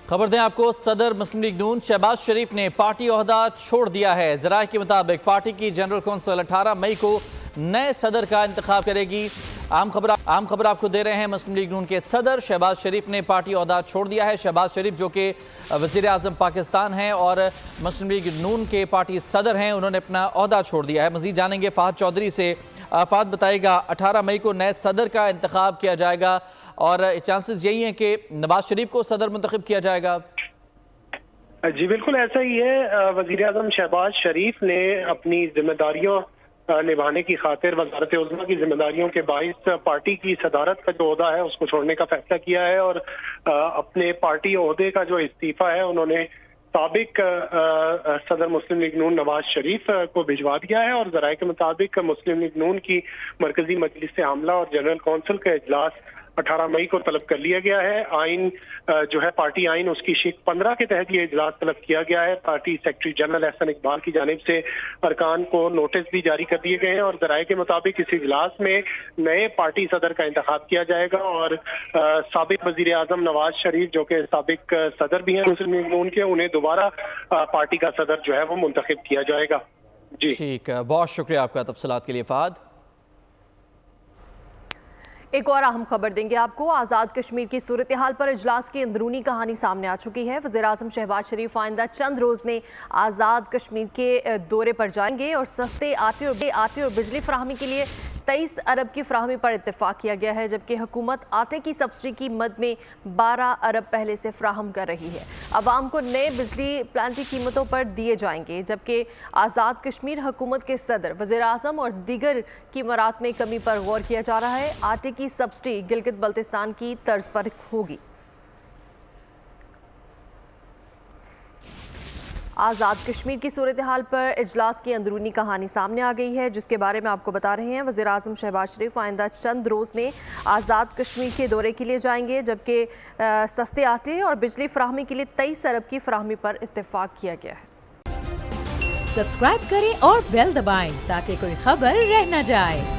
خبر دیں آپ کو، صدر مسلم لیگ نون شہباز شریف نے پارٹی عہدہ چھوڑ دیا ہے۔ ذرائع کے مطابق پارٹی کی جنرل کونسل 18 مئی کو نئے صدر کا انتخاب کرے گی۔ عام خبر آپ کو دے رہے ہیں، مسلم لیگ نون کے صدر شہباز شریف نے پارٹی عہدہ چھوڑ دیا ہے۔ شہباز شریف جو کہ وزیر اعظم پاکستان ہیں اور مسلم لیگ نون کے پارٹی صدر ہیں، انہوں نے اپنا عہدہ چھوڑ دیا ہے۔ مزید جانیں گے فہد چودھری سے۔ فہد بتائے گا، 18 مئی کو نئے صدر کا انتخاب کیا جائے گا اور چانسز یہی ہیں کہ نواز شریف کو صدر منتخب کیا جائے گا؟ جی بالکل ایسا ہی ہے۔ وزیر اعظم شہباز شریف نے اپنی ذمہ داریوں نبھانے کی خاطر وزارت عظمیٰ کی ذمہ داریوں کے باعث پارٹی کی صدارت کا جو عہدہ ہے اس کو چھوڑنے کا فیصلہ کیا ہے اور اپنے پارٹی عہدے کا جو استعفیٰ ہے انہوں نے سابق صدر مسلم لیگ نون نواز شریف کو بھجوا دیا ہے۔ اور ذرائع کے مطابق مسلم لیگ نون کی مرکزی مجلس عاملہ اور جنرل کونسل کا اجلاس 18 مئی کو طلب کر لیا گیا ہے۔ آئین جو ہے پارٹی آئین اس کی شق 15 کے تحت یہ اجلاس طلب کیا گیا ہے۔ Party secretary general Ahsan Iqbal کی جانب سے ارکان کو نوٹس بھی جاری کر دیے گئے ہیں اور ذرائع کے مطابق اس اجلاس میں نئے پارٹی صدر کا انتخاب کیا جائے گا اور سابق وزیر اعظم نواز شریف جو کہ سابق صدر بھی ہیں مسلم لیگ نون کے، انہیں دوبارہ پارٹی کا صدر جو ہے وہ منتخب کیا جائے گا۔ جی ٹھیک ہے، بہت شکریہ آپ کا تفصیلات کے لیے فہد۔ ایک اور اہم خبر دیں گے آپ کو۔ آزاد کشمیر کی صورتحال پر اجلاس کی اندرونی کہانی سامنے آ چکی ہے۔ وزیر اعظم شہباز شریف آئندہ چند روز میں آزاد کشمیر کے دورے پر جائیں گے اور سستے آٹے اور بجلی فراہمی کے لیے 23 ارب کی فراہمی پر اتفاق کیا گیا ہے، جبکہ حکومت آٹے کی سبسڈی کی مد میں 12 ارب پہلے سے فراہم کر رہی ہے۔ عوام کو نئے بجلی پلانٹ کی قیمتوں پر دیے جائیں گے، جبکہ آزاد کشمیر حکومت کے صدر، وزیر اعظم اور دیگر کی مراعات میں کمی پر غور کیا جا رہا ہے۔ آٹے کی سبسڈی گلگت بلتستان کی طرز پر ہوگی۔ آزاد کشمیر کی صورتحال پر اجلاس کی اندرونی کہانی سامنے آ گئی ہے، جس کے بارے میں آپ کو بتا رہے ہیں۔ وزیر اعظم شہباز شریف آئندہ چند روز میں آزاد کشمیر کے دورے کے لیے جائیں گے، جبکہ سستے آٹے اور بجلی فراہمی کے لیے 23 ارب کی فراہمی پر اتفاق کیا گیا ہے۔ سبسکرائب کریں اور بیل دبائیں تاکہ کوئی خبر رہ نہ جائے۔